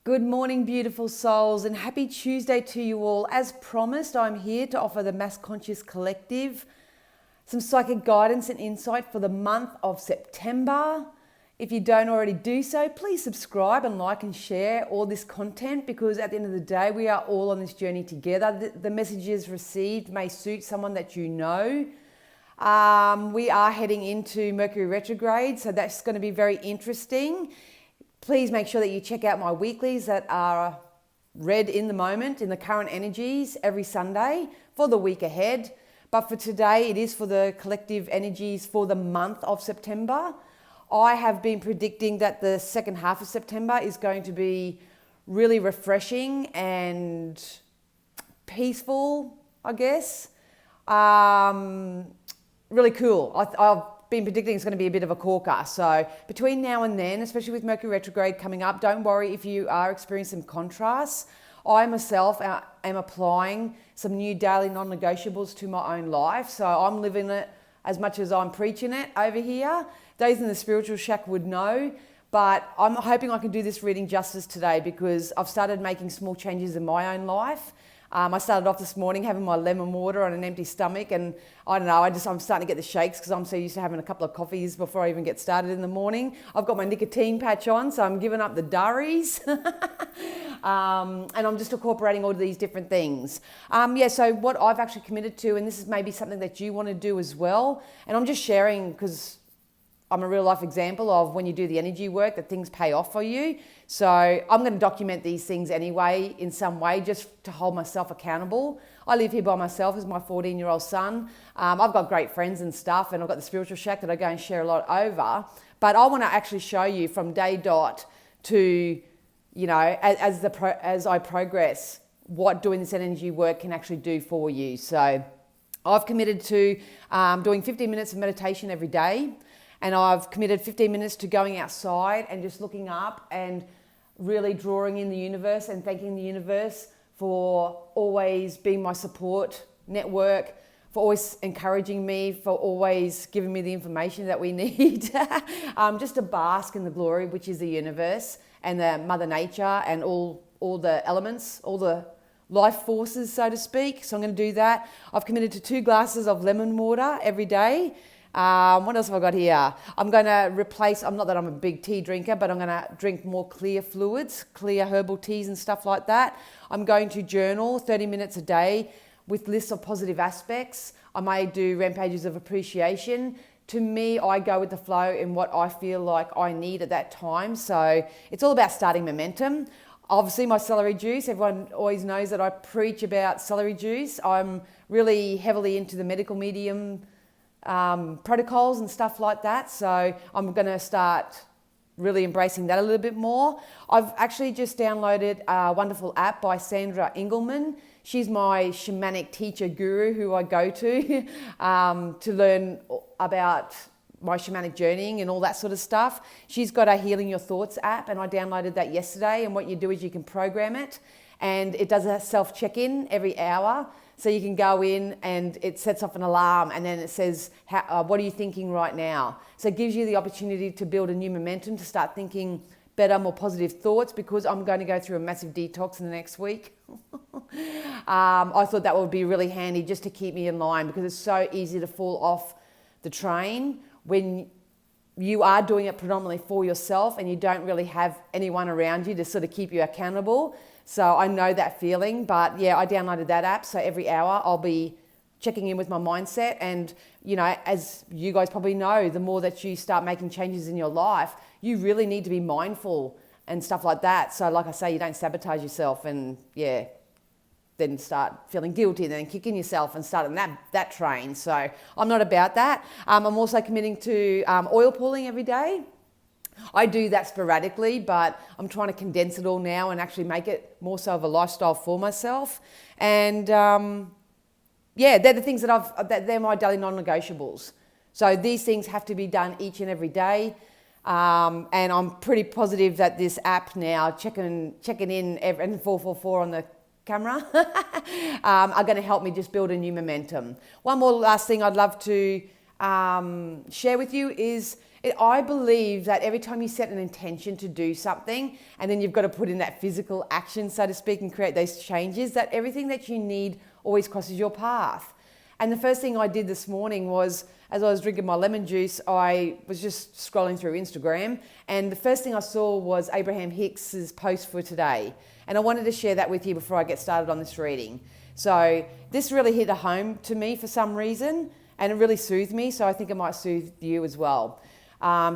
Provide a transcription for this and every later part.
Good morning, beautiful souls, and happy Tuesday to you all. As promised, I'm here to offer the Mass Conscious Collective some psychic guidance and insight for the month of September. If you don't already do so, please subscribe and like and share all this content, because at the end of the day, we are all on this journey together. The messages received may suit someone that you know. We are heading into Mercury retrograde, so that's going to be very interesting. Please make sure that you check out my weeklies that are read in the moment, in the current energies, every Sunday for the week ahead. But for today, it is for the collective energies for the month of September. I have been predicting that the second half of September is going to be really refreshing and peaceful, I guess. Really cool. I've been predicting it's going to be a bit of a corker. So between now and then, especially with Mercury retrograde coming up, don't worry if you are experiencing some contrasts. I myself am applying some new daily non-negotiables to my own life. So I'm living it as much as I'm preaching it over here. Those in the spiritual shack would know, but I'm hoping I can do this reading justice today, because I've started making small changes in my own life. I started off this morning having my lemon water on an empty stomach, and I don't know, I'm starting to get the shakes because I'm so used to having a couple of coffees before I even get started in the morning. I've got my nicotine patch on, so I'm giving up the durries. And I'm just incorporating all of these different things. So what I've actually committed to, and this is maybe something that you want to do as well, and I'm just sharing because I'm a real life example of when you do the energy work that things pay off for you. So I'm going to document these things anyway in some way, just to hold myself accountable. I live here by myself as my 14-year-old son. I've got great friends and stuff, and I've got the spiritual shack that I go and share a lot over. But I want to actually show you from day dot to, as I progress, what doing this energy work can actually do for you. So I've committed to doing 15 minutes of meditation every day. And I've committed 15 minutes to going outside and just looking up and really drawing in the universe and thanking the universe for always being my support network, for always encouraging me, for always giving me the information that we need. Just to bask in the glory, which is the universe and the Mother Nature and all the elements, all the life forces, so to speak. So I'm going to do that. I've committed to 2 glasses of lemon water every day. What else have I got here? I'm going to replace, not that I'm a big tea drinker, but I'm going to drink more clear fluids, clear herbal teas and stuff like that. I'm going to journal 30 minutes a day with lists of positive aspects. I may do rampages of appreciation. To me, I go with the flow in what I feel like I need at that time. So it's all about starting momentum. Obviously, my celery juice, everyone always knows that I preach about celery juice. I'm really heavily into the medical medium protocols and stuff like that. So I'm going to start really embracing that a little bit more. I've actually just downloaded a wonderful app by Sandra Engelman. She's my shamanic teacher guru who I go to learn about my shamanic journeying and all that sort of stuff. She's got a Healing Your Thoughts app, and I downloaded that yesterday. And what you do is you can program it, and it does a self-check-in every hour. So you can go in and it sets off an alarm, and then it says, what are you thinking right now? So it gives you the opportunity to build a new momentum, to start thinking better, more positive thoughts, because I'm going to go through a massive detox in the next week. I thought that would be really handy just to keep me in line, because it's so easy to fall off the train when you are doing it predominantly for yourself and you don't really have anyone around you to sort of keep you accountable. So I know that feeling, but yeah, I downloaded that app. So every hour I'll be checking in with my mindset. And, as you guys probably know, the more that you start making changes in your life, you really need to be mindful and stuff like that. So like I say, you don't sabotage yourself and then start feeling guilty and then kicking yourself and starting that train. So I'm not about that. I'm also committing to oil pulling every day. I do that sporadically, but I'm trying to condense it all now and actually make it more so of a lifestyle for myself. And they're the things they're my daily non-negotiables. So these things have to be done each and every day. And I'm pretty positive that this app now, checking in and 444 on the camera, are going to help me just build a new momentum. One more last thing I'd love to share with you is I believe that every time you set an intention to do something, and then you've got to put in that physical action, so to speak, and create those changes, that everything that you need always crosses your path. And the first thing I did this morning was, as I was drinking my lemon juice, I was just scrolling through Instagram, and the first thing I saw was Abraham Hicks's post for today. And I wanted to share that with you before I get started on this reading. So this really hit home to me for some reason, and it really soothed me, so I think it might soothe you as well.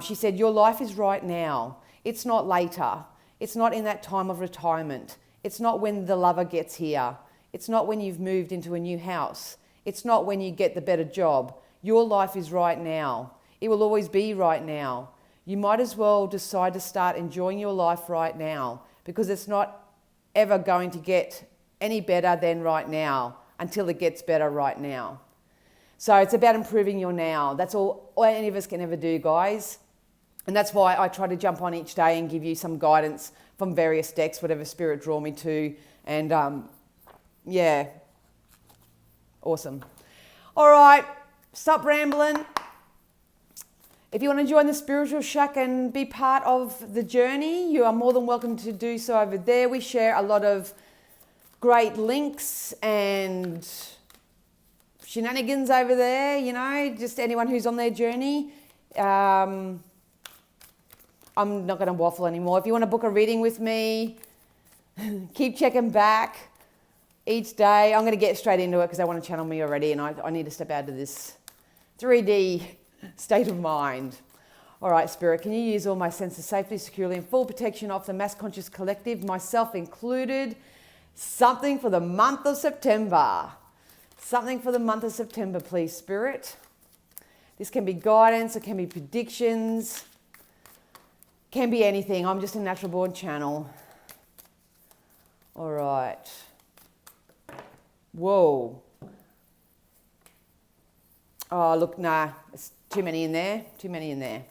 She said, your life is right now. It's not later. It's not in that time of retirement. It's not when the lover gets here. It's not when you've moved into a new house. It's not when you get the better job. Your life is right now. It will always be right now. You might as well decide to start enjoying your life right now, because it's not ever going to get any better than right now until it gets better right now. So it's about improving your now. That's all any of us can ever do, guys. And that's why I try to jump on each day and give you some guidance from various decks, whatever spirit draw me to. And yeah, awesome. All right, stop rambling. If you want to join the Spiritual Shack and be part of the journey, you are more than welcome to do so over there. We share a lot of great links and shenanigans over there, you know, just anyone who's on their journey. I'm not going to waffle anymore. If you want to book a reading with me, keep checking back each day. I'm going to get straight into it because they want to channel me already, and I need to step out of this 3D state of mind. All right, Spirit, can you use all my senses safely, securely, and full protection of the mass conscious collective, myself included? Something for the month of September. Something for the month of September, please, Spirit. This can be guidance, it can be predictions, can be anything. I'm just a natural born channel. All right. Whoa. Oh, look, nah, there's too many in there, too many in there.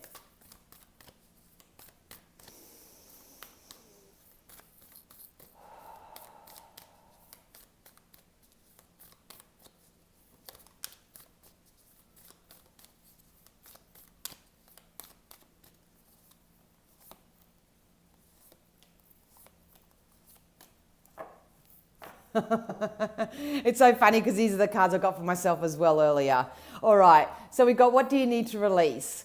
It's so funny because these are the cards I got for myself as well earlier. All right, so we got, what do you need to release?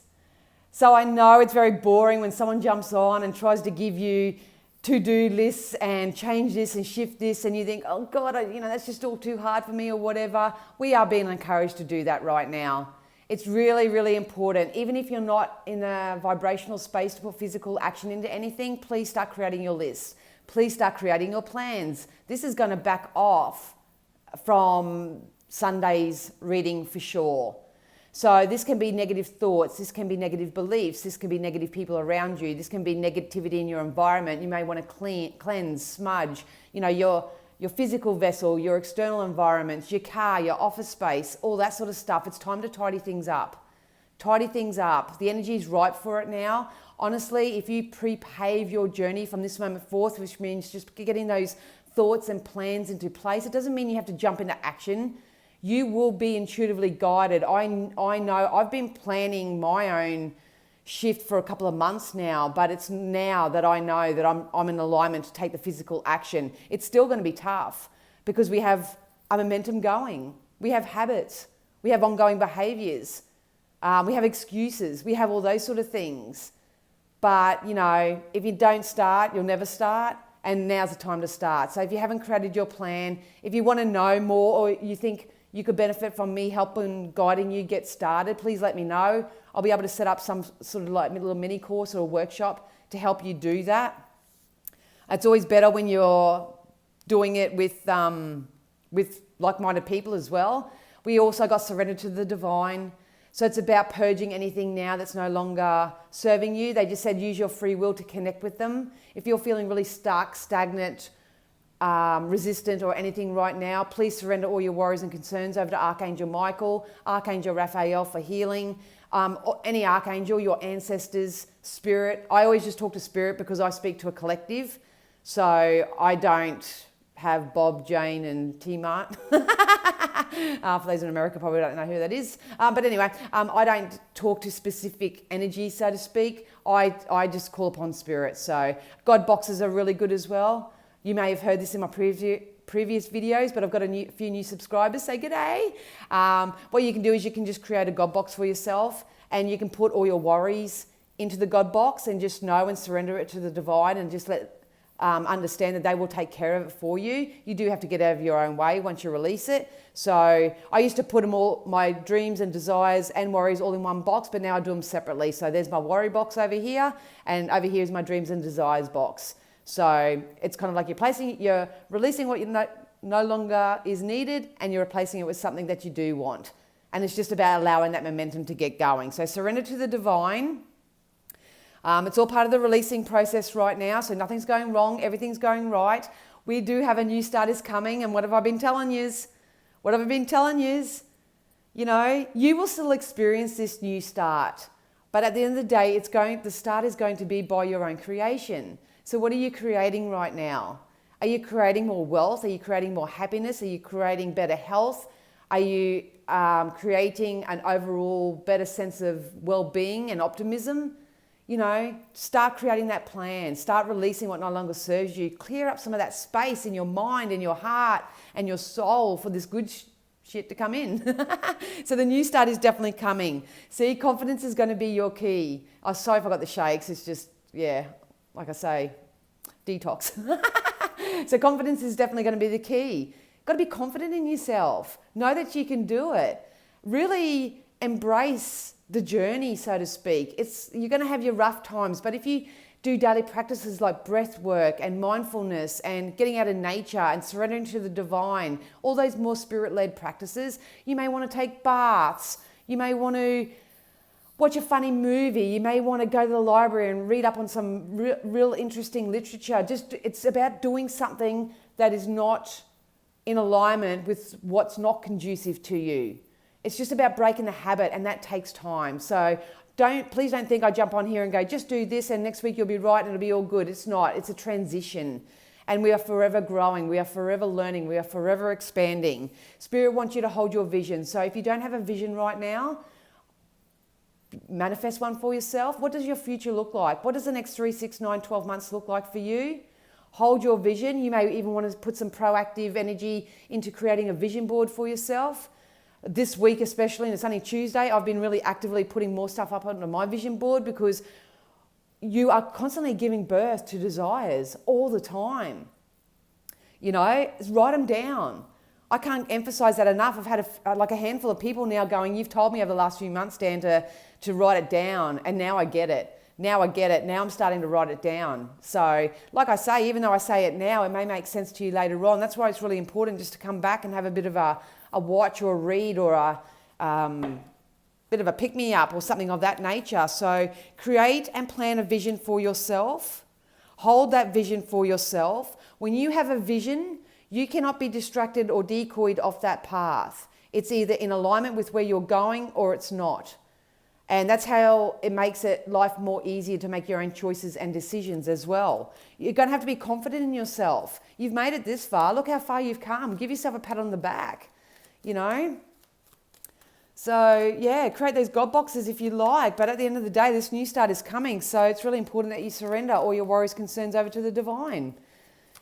So I know it's very boring when someone jumps on and tries to give you to-do lists and change this and shift this, and you think, oh God, that's just all too hard for me or whatever. We are being encouraged to do that right now. It's really, really important. Even if you're not in a vibrational space to put physical action into anything, please start creating your list. Please start creating your plans. This is going to back off from Sunday's reading for sure. So this can be negative thoughts, this can be negative beliefs, this can be negative people around you, this can be negativity in your environment. You may want to cleanse, smudge, your physical vessel, your external environments, your car, your office space, all that sort of stuff. It's time to tidy things up. Tidy things up. The energy is ripe for it now. Honestly, if you pre-pave your journey from this moment forth, which means just getting those thoughts and plans into place, it doesn't mean you have to jump into action. You will be intuitively guided. I know I've been planning my own shift for a couple of months now, but it's now that I know that I'm in alignment to take the physical action. It's still going to be tough because we have a momentum going. We have habits. We have ongoing behaviors. We have excuses. We have all those sort of things. But, if you don't start, you'll never start. And now's the time to start. So if you haven't created your plan, if you want to know more, or you think you could benefit from me helping, guiding you get started, please let me know. I'll be able to set up some sort of like little mini course or a workshop to help you do that. It's always better when you're doing it with like-minded people as well. We also got surrendered to the divine. So it's about purging anything now that's no longer serving you. They just said use your free will to connect with them. If you're feeling really stuck, stagnant, resistant or anything right now, please surrender all your worries and concerns over to Archangel Michael, Archangel Raphael for healing, any archangel, your ancestors, spirit. I always just talk to spirit because I speak to a collective. So I don't have Bob, Jane and T-Mart. For those in America, probably don't know who that is. But anyway, I don't talk to specific energy, so to speak. I just call upon spirit. So God boxes are really good as well. You may have heard this in my previous videos, but I've got a few new subscribers. Say g'day. What you can do is you can just create a God box for yourself, and you can put all your worries into the God box and just know and surrender it to the divine, and just understand that they will take care of it for you. You do have to get out of your own way once you release it. So I used to put them all, my dreams and desires and worries, all in one box, but now I do them separately. So there's my worry box over here, and over here is my dreams and desires box. So it's kind of like you're releasing what you no longer is needed, and you're replacing it with something that you do want. And it's just about allowing that momentum to get going. So surrender to the divine. It's all part of the releasing process right now, so nothing's going wrong, everything's going right. We do have a new start is coming, and what have I been telling yous? What have I been telling yous? You know, you will still experience this new start, but at the end of the day, the start is going to be by your own creation. So what are you creating right now? Are you creating more wealth? Are you creating more happiness? Are you creating better health? Are you creating an overall better sense of well-being and optimism? You know, start creating that plan. Start releasing what no longer serves you. Clear up some of that space in your mind and your heart and your soul for this good shit to come in. So the new start is definitely coming. See, confidence is going to be your key. Oh, sorry if I got the shakes. It's just, yeah, like I say, detox. So confidence is definitely going to be the key. Got to be confident in yourself. Know that you can do it. Really embrace the journey, so to speak. You're going to have your rough times, but if you do daily practices like breath work and mindfulness and getting out of nature and surrendering to the divine, all those more spirit-led practices, you may want to take baths. You may want to watch a funny movie. You may want to go to the library and read up on some real interesting literature. It's about doing something that is not in alignment with what's not conducive to you. It's just about breaking the habit, and that takes time. So please don't think I jump on here and go, just do this and next week you'll be right and it'll be all good. It's not. It's a transition. And we are forever growing. We are forever learning. We are forever expanding. Spirit wants you to hold your vision. So if you don't have a vision right now, manifest one for yourself. What does your future look like? What does the next 3, 6, 9, 12 months look like for you? Hold your vision. You may even want to put some proactive energy into creating a vision board for yourself. This week especially, and it's only Tuesday, I've been really actively putting more stuff up onto my vision board, because you are constantly giving birth to desires all the time. You know, write them down. I can't emphasize that enough. I've had a handful of people now going, you've told me over the last few months, Dan, to write it down, and now I get it. Now I get it. Now I'm starting to write it down. So like I say, even though I say it now, it may make sense to you later on. That's why it's really important just to come back and have a bit of a watch or a read or a bit of a pick-me-up or something of that nature. So create and plan a vision for yourself. Hold that vision for yourself. When you have a vision, you cannot be distracted or decoyed off that path. It's either in alignment with where you're going or it's not. And that's how it makes life more easier to make your own choices and decisions as well. You're going to have to be confident in yourself. You've made it this far. Look how far you've come. Give yourself a pat on the back, you know. So yeah, create those God boxes if you like. But at the end of the day, this new start is coming. So it's really important that you surrender all your worries, concerns over to the divine.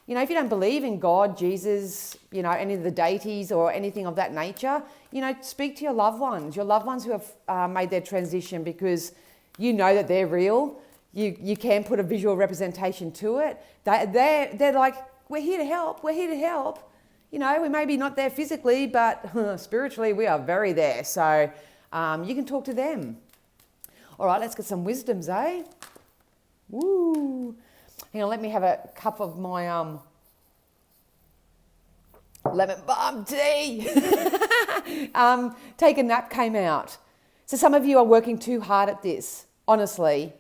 You know, if you don't believe in God, Jesus, you know, any of the deities or anything of that nature, you know, speak to your loved ones who have made their transition, because you know that they're real. You can put a visual representation to it. They're like, we're here to help. We're here to help. You know, we may be not there physically, but spiritually we are very there. So you can talk to them. All right, let's get some wisdoms, eh? Woo. Hang on, let me have a cup of my lemon balm tea. Take a nap came out. So some of you are working too hard at this, honestly.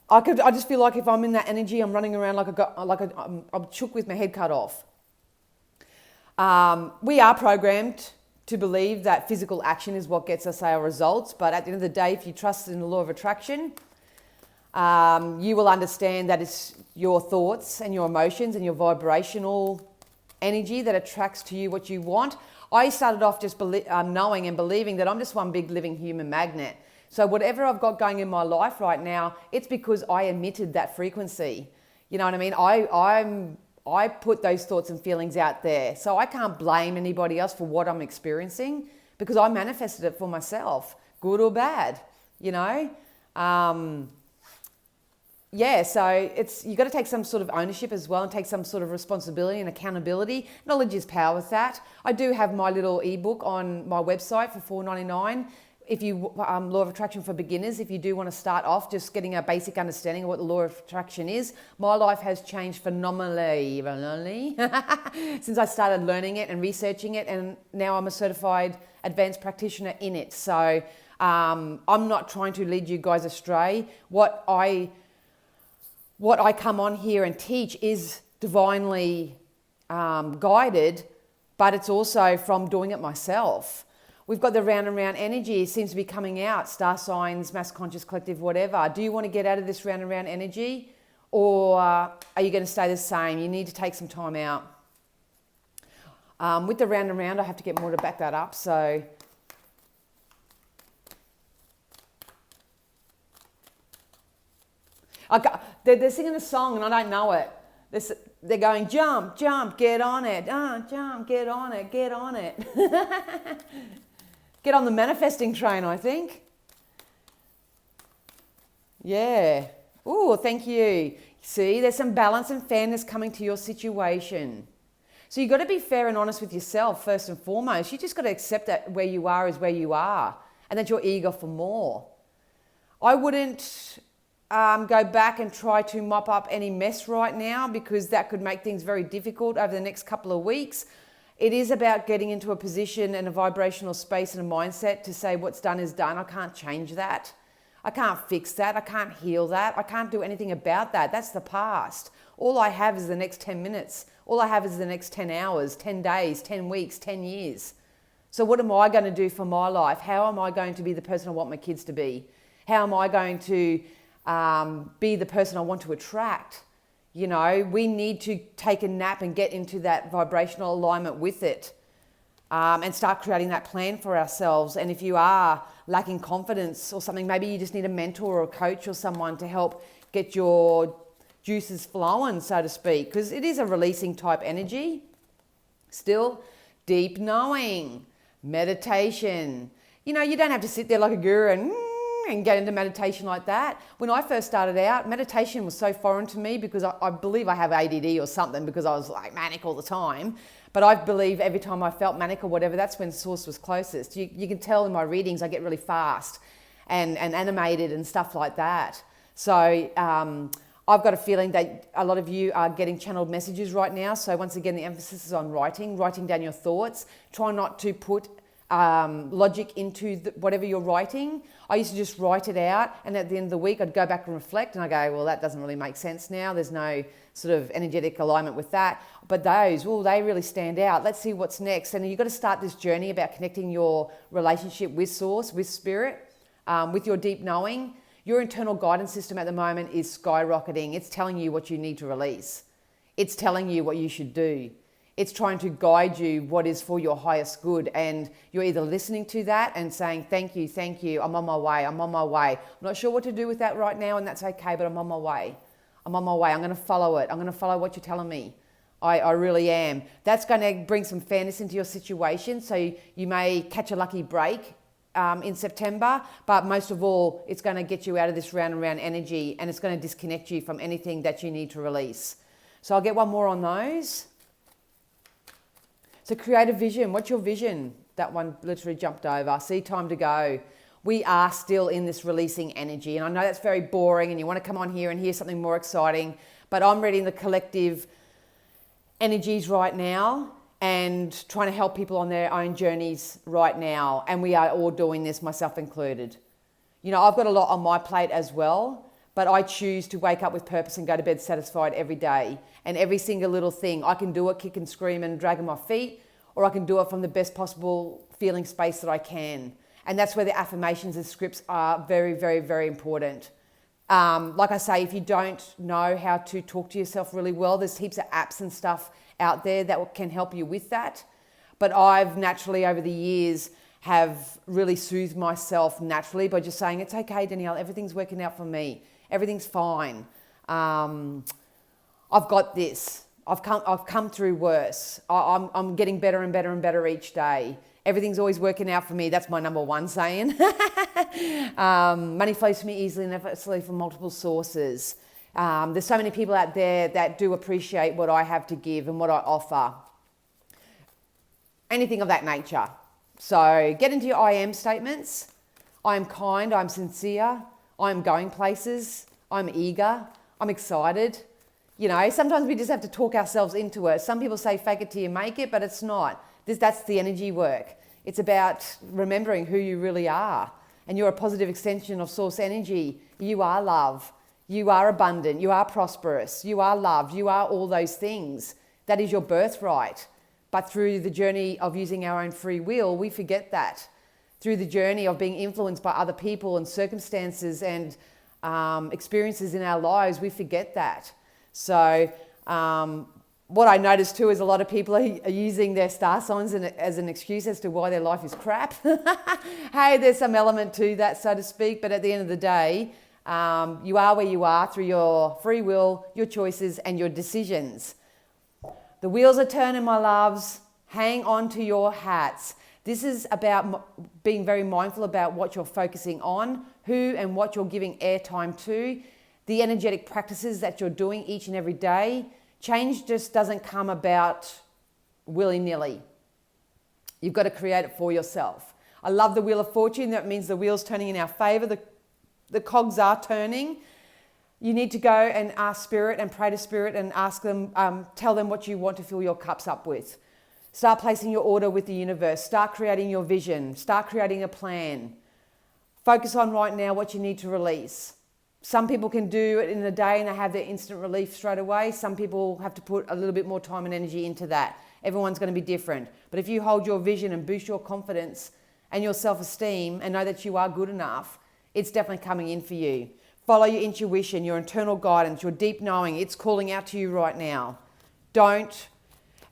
I just feel like if I'm in that energy, I'm running around I'm shook with my head cut off. We are programmed to believe that physical action is what gets us our results, but at the end of the day, if you trust in the law of attraction, you will understand that it's your thoughts and your emotions and your vibrational energy that attracts to you what you want. I started off just knowing and believing that I'm just one big living human magnet. So whatever I've got going in my life right now, it's because I emitted that frequency. You know what I mean? I put those thoughts and feelings out there. So I can't blame anybody else for what I'm experiencing because I manifested it for myself, good or bad, you know? So you got to take some sort of ownership as well and take some sort of responsibility and accountability. Knowledge is power with that. I do have my little ebook on my website for $4.99. If you Law of Attraction for beginners, if you do want to start off just getting a basic understanding of what the Law of Attraction is, my life has changed phenomenally since I started learning it and researching it, and now I'm a certified advanced practitioner in it. So I'm not trying to lead you guys astray. What I come on here and teach is divinely guided, but it's also from doing it myself. We've got the round and round energy. It seems to be coming out. Star signs, mass conscious collective, whatever. Do you want to get out of this round and round energy? Or are you going to stay the same? You need to take some time out. With the round and round, I have to get more to back that up. So they're singing a song and I don't know it. They're going, jump, jump, get on it. Jump, get on it, get on it. Get on the manifesting train, I think. Yeah. Ooh, thank you. See, there's some balance and fairness coming to your situation. So you've got to be fair and honest with yourself first and foremost. You just got to accept that where you are is where you are and that you're eager for more. I wouldn't go back and try to mop up any mess right now because that could make things very difficult over the next couple of weeks. It is about getting into a position and a vibrational space and a mindset to say what's done is done. I can't change that. I can't fix that. I can't heal that. I can't do anything about that. That's the past. All I have is the next 10 minutes. All I have is the next 10 hours, 10 days, 10 weeks, 10 years. So what am I going to do for my life? How am I going to be the person I want my kids to be? How am I going to be the person I want to attract? You know, we need to take a nap and get into that vibrational alignment with it and start creating that plan for ourselves. And if you are lacking confidence or something, maybe you just need a mentor or a coach or someone to help get your juices flowing, so to speak, because it is a releasing type energy. Still, deep knowing, meditation. You know, you don't have to sit there like a guru and get into meditation like that. When I first started out, meditation was so foreign to me because I believe I have ADD or something because I was like manic all the time. But I believe every time I felt manic or whatever, that's when source was closest. You can tell in my readings I get really fast and animated and stuff like that. So I've got a feeling that a lot of you are getting channeled messages right now. So once again, the emphasis is on writing down your thoughts. Try not to put logic into whatever you're writing. I used to just write it out, and at the end of the week I'd go back and reflect and I go, well, that doesn't really make sense now. There's no sort of energetic alignment with that. But those, they really stand out. Let's see what's next. And you've got to start this journey about connecting your relationship with source, with spirit, with your deep knowing. Your internal guidance system at the moment is skyrocketing. It's telling you what you need to release. It's telling you what you should do. It's trying to guide you what is for your highest good. And you're either listening to that and saying, thank you, I'm on my way. I'm not sure what to do with that right now, and that's okay, but I'm on my way. I'm going to follow it. I'm going to follow what you're telling me. I really am. That's going to bring some fairness into your situation. So you may catch a lucky break in September, but most of all, it's going to get you out of this round and round energy, and it's going to disconnect you from anything that you need to release. So I'll get one more on those. So create a vision. What's your vision? That one literally jumped over. See, time to go. We are still in this releasing energy. And I know that's very boring and you want to come on here and hear something more exciting, but I'm reading the collective energies right now and trying to help people on their own journeys right now. And we are all doing this, myself included. You know, I've got a lot on my plate as well, but I choose to wake up with purpose and go to bed satisfied every day. And every single little thing, I can do it, kick and scream and drag on my feet, or I can do it from the best possible feeling space that I can. And that's where the affirmations and scripts are very, very, very important. Like I say, if you don't know how to talk to yourself really well, there's heaps of apps and stuff out there that can help you with that. But I've naturally over the years have really soothed myself naturally by just saying, it's okay, Danielle, everything's working out for me. Everything's fine. I've got this. I've come through worse. I'm getting better and better and better each day. Everything's always working out for me. That's my number one saying. Money flows to me easily and effortlessly from multiple sources. There's so many people out there that do appreciate what I have to give and what I offer. Anything of that nature. So get into your I am statements. I am kind, I'm sincere, I am going places, I'm eager, I'm excited. You know, sometimes we just have to talk ourselves into it. Some people say fake it till you make it, but it's not. That's the energy work. It's about remembering who you really are. And you're a positive extension of source energy. You are love. You are abundant. You are prosperous. You are loved. You are all those things. That is your birthright. But through the journey of using our own free will, we forget that. Through the journey of being influenced by other people and circumstances and experiences in our lives, we forget that. So what I noticed too is a lot of people are using their star signs as an excuse as to why their life is crap. Hey, there's some element to that, so to speak, but at the end of the day, you are where you are through your free will, your choices, and your decisions. The wheels are turning, my loves. Hang on to your hats. This is about being very mindful about what you're focusing on, who and what you're giving airtime to, the energetic practices that you're doing each and every day. Change just doesn't come about willy-nilly. You've got to create it for yourself. I love the Wheel of Fortune. That means the wheel's turning in our favor. The cogs are turning. You need to go and ask Spirit and pray to Spirit and ask them, tell them what you want to fill your cups up with. Start placing your order with the universe. Start creating your vision. Start creating a plan. Focus on right now what you need to release. Some people can do it in a day and they have their instant relief straight away. Some people have to put a little bit more time and energy into that. Everyone's going to be different. But if you hold your vision and boost your confidence and your self-esteem and know that you are good enough, it's definitely coming in for you. Follow your intuition, your internal guidance, your deep knowing. It's calling out to you right now.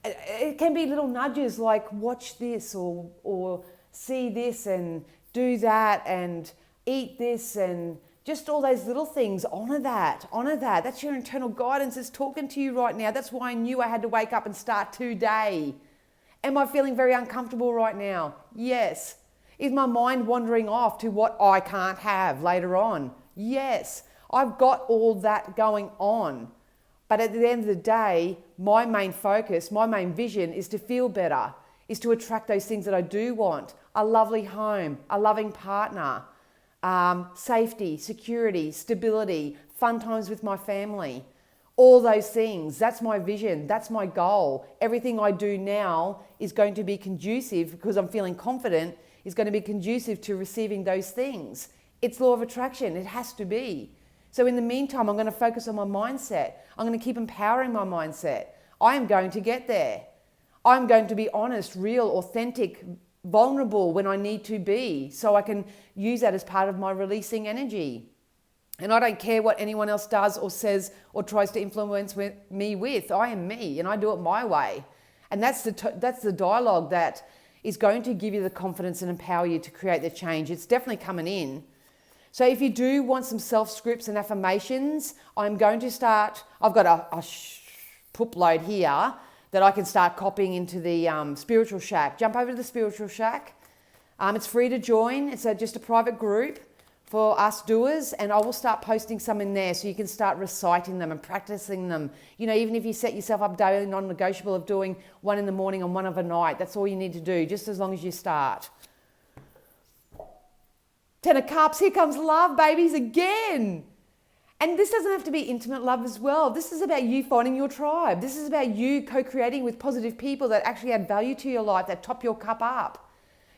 It can be little nudges like watch this or see this and do that and eat this and just all those little things. Honor that. That's your internal guidance. It's talking to you right now. That's why I knew I had to wake up and start today. Am I feeling very uncomfortable right now? Yes. Is my mind wandering off to what I can't have later on? Yes. I've got all that going on. But at the end of the day, my main focus, my main vision is to feel better, is to attract those things that I do want. A lovely home, a loving partner, safety, security, stability, fun times with my family. All those things, that's my vision, that's my goal. Everything I do now is going to be conducive because I'm feeling confident, is going to be conducive to receiving those things. It's law of attraction, it has to be. So in the meantime, I'm going to focus on my mindset. I'm going to keep empowering my mindset. I am going to get there. I'm going to be honest, real, authentic, vulnerable when I need to be, so I can use that as part of my releasing energy. And I don't care what anyone else does or says or tries to influence me with. I am me and I do it my way. And that's the dialogue that is going to give you the confidence and empower you to create the change. It's definitely coming in. So if you do want some self-scripts and affirmations, I'm going to start, I've got a poop load here that I can start copying into the Spiritual Shack. Jump over to the Spiritual Shack. It's free to join. It's just a private group for us doers, and I will start posting some in there so you can start reciting them and practicing them. You know, even if you set yourself up daily non-negotiable of doing one in the morning and one of a night, that's all you need to do, just as long as you start. 10 of Cups, here comes love, babies, again. And this doesn't have to be intimate love as well. This is about you finding your tribe. This is about you co-creating with positive people that actually add value to your life, that top your cup up.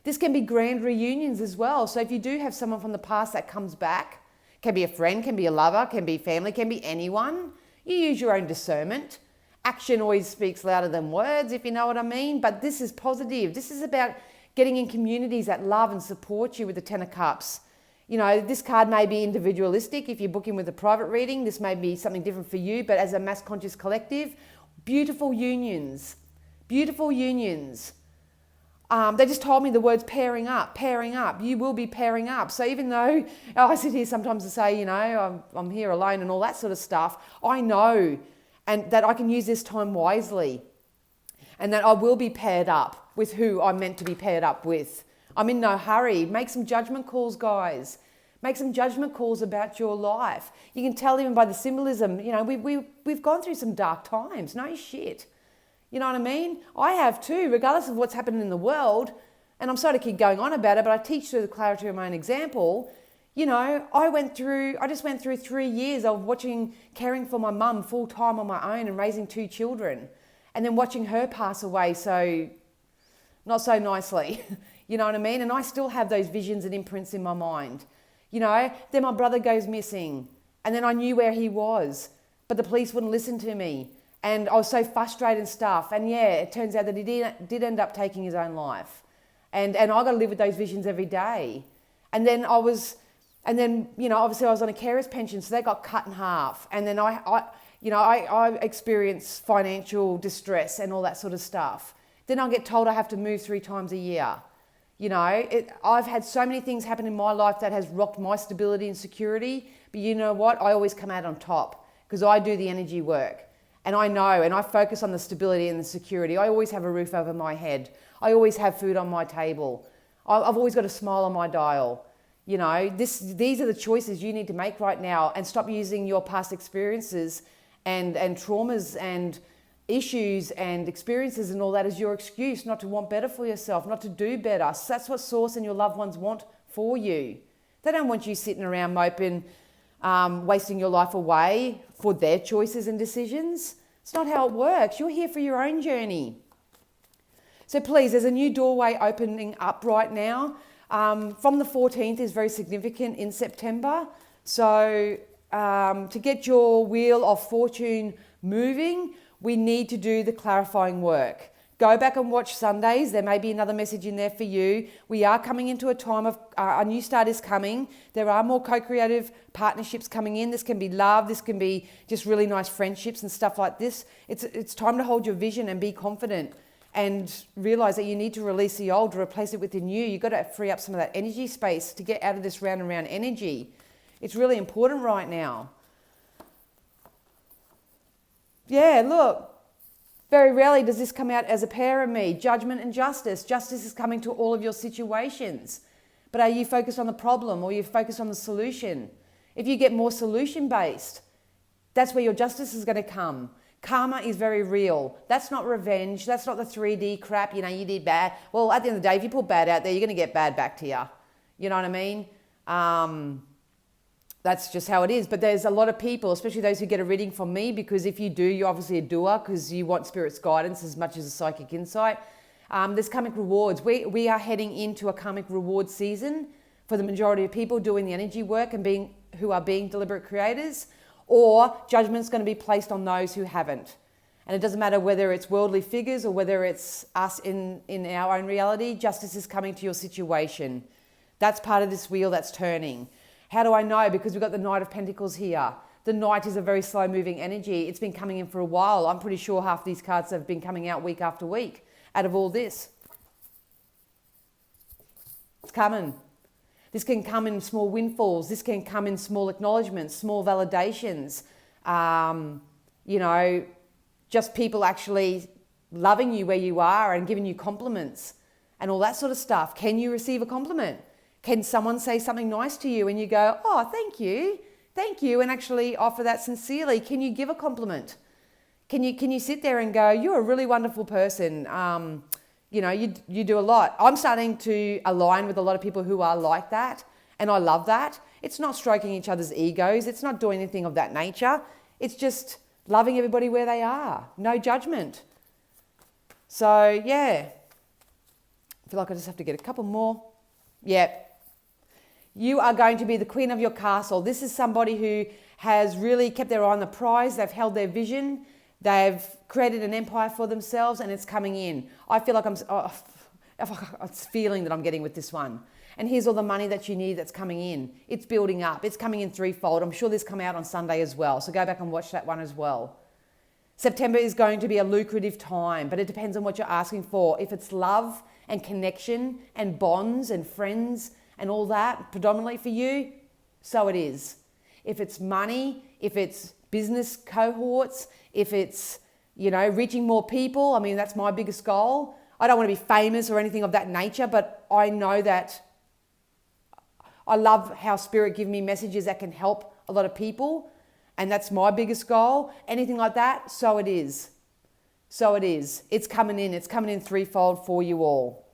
This can be grand reunions as well. So if you do have someone from the past that comes back, can be a friend, can be a lover, can be family, can be anyone. You use your own discernment. Action always speaks louder than words, if you know what I mean. But this is positive. This is about getting in communities that love and support you with the 10 of Cups. You know, this card may be individualistic. If you're booking with a private reading, this may be something different for you. But as a mass conscious collective, beautiful unions. Beautiful unions. They just told me the words pairing up, pairing up. You will be pairing up. So even though I sit here sometimes to say, I'm here alone and all that sort of stuff, I know and that I can use this time wisely and that I will be paired up with who I'm meant to be paired up with. I'm in no hurry. Make some judgment calls, guys. Make some judgment calls about your life. You can tell even by the symbolism, we've gone through some dark times. No shit. You know what I mean? I have too, regardless of what's happening in the world. And I'm sorry to keep going on about it, but I teach through the clarity of my own example. I just went through 3 years of caring for my mum full time on my own and raising 2 children. And then watching her pass away not so nicely. You know what I mean? And I still have those visions and imprints in my mind. Then my brother goes missing. And then I knew where he was. But the police wouldn't listen to me. And I was so frustrated and stuff. And yeah, it turns out that he did end up taking his own life. And I got to live with those visions every day. And then obviously I was on a carer's pension, so that got cut in half. And then I experienced financial distress and all that sort of stuff. Then I get told I have to move 3 times a year. I've had so many things happen in my life that has rocked my stability and security. But you know what? I always come out on top because I do the energy work. And I know, and I focus on the stability and the security. I always have a roof over my head. I always have food on my table. I've always got a smile on my dial. These are the choices you need to make right now, and stop using your past experiences and traumas and issues and experiences and all that as your excuse not to want better for yourself, not to do better. So that's what Source and your loved ones want for you. They don't want you sitting around moping, wasting your life away for their choices and decisions. It's not how it works. You're here for your own journey. So please, there's a new doorway opening up right now. From the 14th is very significant in September. So to get your wheel of fortune moving, we need to do the clarifying work. Go back and watch Sundays. There may be another message in there for you. We are coming into a time of, a new start is coming. There are more co-creative partnerships coming in. This can be love. This can be just really nice friendships and stuff like this. It's time to hold your vision and be confident and realize that you need to release the old to replace it with the new. You've got to free up some of that energy space to get out of this round and round energy. It's really important right now. Yeah, look. Very rarely does this come out as a pair of me. Judgment and justice. Justice is coming to all of your situations. But are you focused on the problem or are you focused on the solution? If you get more solution-based, that's where your justice is going to come. Karma is very real. That's not revenge. That's not the 3D crap, you did bad. Well, at the end of the day, if you put bad out there, you're going to get bad back to you. You know what I mean? That's just how it is. But there's a lot of people, especially those who get a reading from me, because if you do, you're obviously a doer because you want Spirit's guidance as much as a psychic insight. There's karmic rewards. We are heading into a karmic reward season for the majority of people doing the energy work and who are being deliberate creators, or judgment's going to be placed on those who haven't. And it doesn't matter whether it's worldly figures or whether it's us in our own reality, justice is coming to your situation. That's part of this wheel that's turning. How do I know? Because we've got the Knight of Pentacles here. The Knight is a very slow moving energy. It's been coming in for a while. I'm pretty sure half these cards have been coming out week after week out of all this. It's coming. This can come in small windfalls. This can come in small acknowledgements, small validations. Just people actually loving you where you are and giving you compliments and all that sort of stuff. Can you receive a compliment? Can someone say something nice to you and you go, oh, thank you, and actually offer that sincerely? Can you give a compliment? Can you sit there and go, you're a really wonderful person. You do a lot. I'm starting to align with a lot of people who are like that, and I love that. It's not stroking each other's egos. It's not doing anything of that nature. It's just loving everybody where they are. No judgment. So, yeah. I feel like I just have to get a couple more. Yeah. You are going to be the queen of your castle. This is somebody who has really kept their eye on the prize. They've held their vision. They've created an empire for themselves, and it's coming in. I feel like it's feeling that I'm getting with this one. And here's all the money that you need that's coming in. It's building up. It's coming in threefold. I'm sure this come out on Sunday as well. So go back and watch that one as well. September is going to be a lucrative time, but it depends on what you're asking for. If it's love and connection and bonds and friends and all that predominantly for you, so it is. If it's money, if it's business cohorts, if it's, reaching more people, I mean, that's my biggest goal. I don't want to be famous or anything of that nature, but I know that I love how Spirit give me messages that can help a lot of people. And that's my biggest goal. Anything like that, so it is. So it is. It's coming in. It's coming in threefold for you all.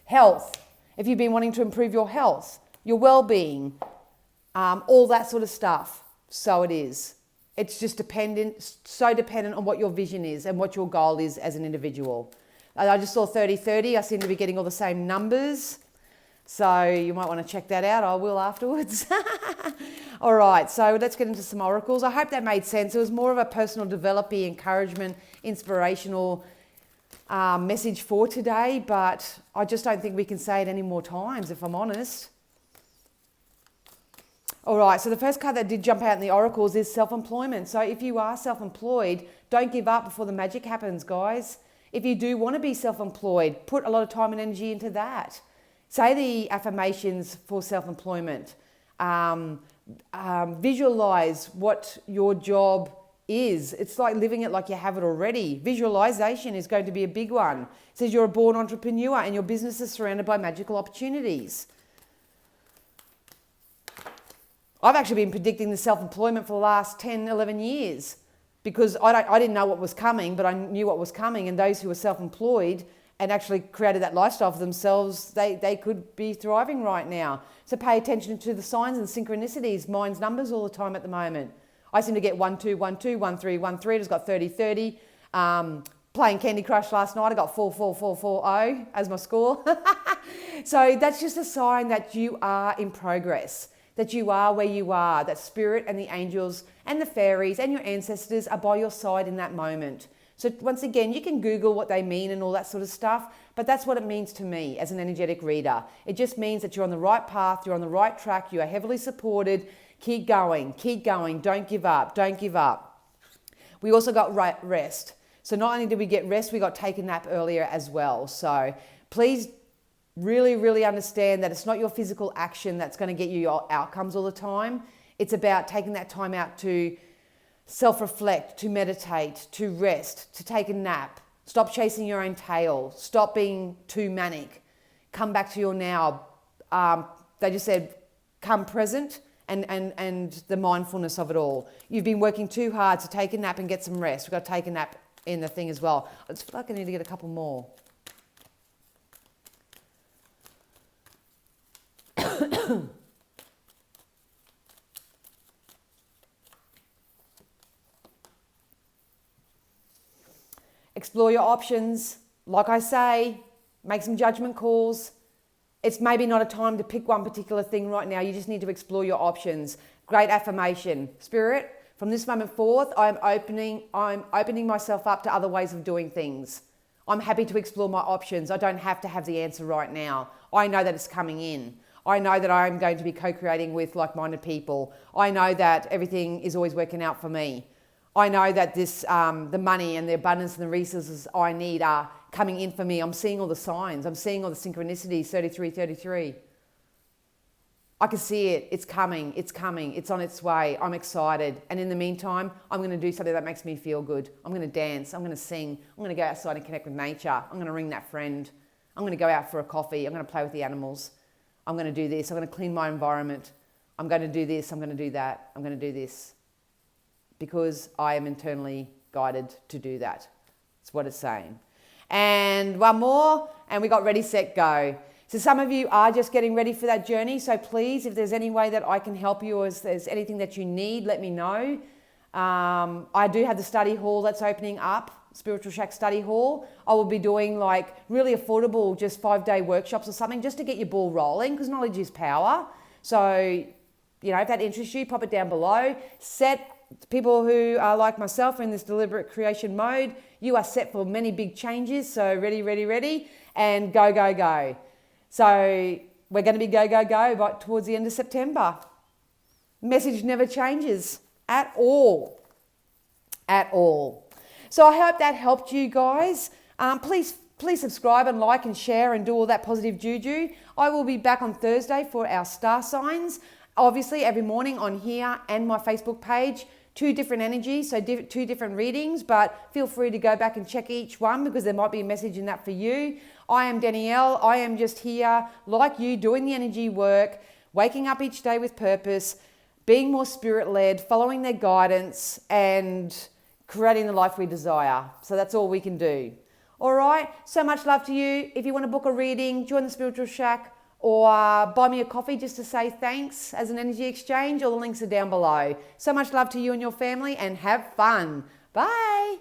Health. If you've been wanting to improve your health, your well-being, all that sort of stuff, so it is. It's just so dependent on what your vision is and what your goal is as an individual. I just saw 30-30. I seem to be getting all the same numbers. So you might want to check that out. I will afterwards. All right, so let's get into some oracles. I hope that made sense. It was more of a personal developing, encouragement, inspirational message for today, but I just don't think we can say it any more times, if I'm honest. All right, so the first card that did jump out in the oracles is self-employment. So if you are self-employed, don't give up before the magic happens, guys. If you do want to be self-employed, put a lot of time and energy into that. Say the affirmations for self-employment. Visualize what your job is. It's like living it like you have it already. Visualization is going to be a big one. It says you're a born entrepreneur and your business is surrounded by magical opportunities. I've actually been predicting the self-employment for the last 10, 11 years because I didn't know what was coming, but I knew what was coming. And those who were self-employed and actually created that lifestyle for themselves, they could be thriving right now. So pay attention to the signs and synchronicities, minds, numbers all the time at the moment. I seem to get 1, 2, 1, 2, 1, 3, 1, 3. I just got 30, 30. Playing Candy Crush last night, I got 4, 4, 4, 4, 0 as my score. So that's just a sign that you are in progress, that you are where you are, that Spirit and the angels and the fairies and your ancestors are by your side in that moment. So once again, you can Google what they mean and all that sort of stuff, but that's what it means to me as an energetic reader. It just means that you're on the right path, you're on the right track, you are heavily supported. Keep going, don't give up, don't give up. We also got rest. So not only did we get rest, we got take a nap earlier as well. So please really, really understand that it's not your physical action that's going to get you your outcomes all the time. It's about taking that time out to self-reflect, to meditate, to rest, to take a nap. Stop chasing your own tail. Stop being too manic. Come back to your now. They just said, come present and the mindfulness of it all. You've been working too hard to take a nap and get some rest. We've got to take a nap in the thing as well. I just feel like I need to get a couple more. Explore your options. Like I say, make some judgment calls. It's maybe not a time to pick one particular thing right now. You just need to explore your options. Great affirmation. Spirit, from this moment forth, I'm opening myself up to other ways of doing things. I'm happy to explore my options. I don't have to have the answer right now. I know that it's coming in. I know that I'm going to be co-creating with like-minded people. I know that everything is always working out for me. I know that the money and the abundance and the resources I need are coming in for me. I'm seeing all the signs. I'm seeing all the synchronicities, 33, 33. I can see it. It's coming. It's coming. It's on its way. I'm excited. And in the meantime, I'm going to do something that makes me feel good. I'm going to dance. I'm going to sing. I'm going to go outside and connect with nature. I'm going to ring that friend. I'm going to go out for a coffee. I'm going to play with the animals. I'm going to do this. I'm going to clean my environment. I'm going to do this. I'm going to do that. I'm going to do this. Because I am internally guided to do that. That's what it's saying. And one more, and we got ready, set, go. So some of you are just getting ready for that journey. So please, if there's any way that I can help you or if there's anything that you need, let me know. I do have the study hall that's opening up, Spiritual Shack Study Hall. I will be doing like really affordable, just 5-day workshops or something just to get your ball rolling because knowledge is power. So, if that interests you, pop it down below. People who are like myself are in this deliberate creation mode. You are set for many big changes. So ready, and go, go, go. So we're going to be go, go, go right towards the end of September. Message never changes at all. at all. So I hope that helped you guys. Please subscribe and like and share and do all that positive juju. I will be back on Thursday for our star signs. Obviously, every morning on here and my Facebook page, 2 different energies, so 2 different readings, but feel free to go back and check each one because there might be a message in that for you. I am Danielle. I am just here, like you, doing the energy work, waking up each day with purpose, being more spirit-led, following their guidance, and creating the life we desire. So that's all we can do. All right, so much love to you. If you want to book a reading, join the Spiritual Shack, or buy me a coffee just to say thanks as an energy exchange, all the links are down below. So much love to you and your family, and have fun. Bye.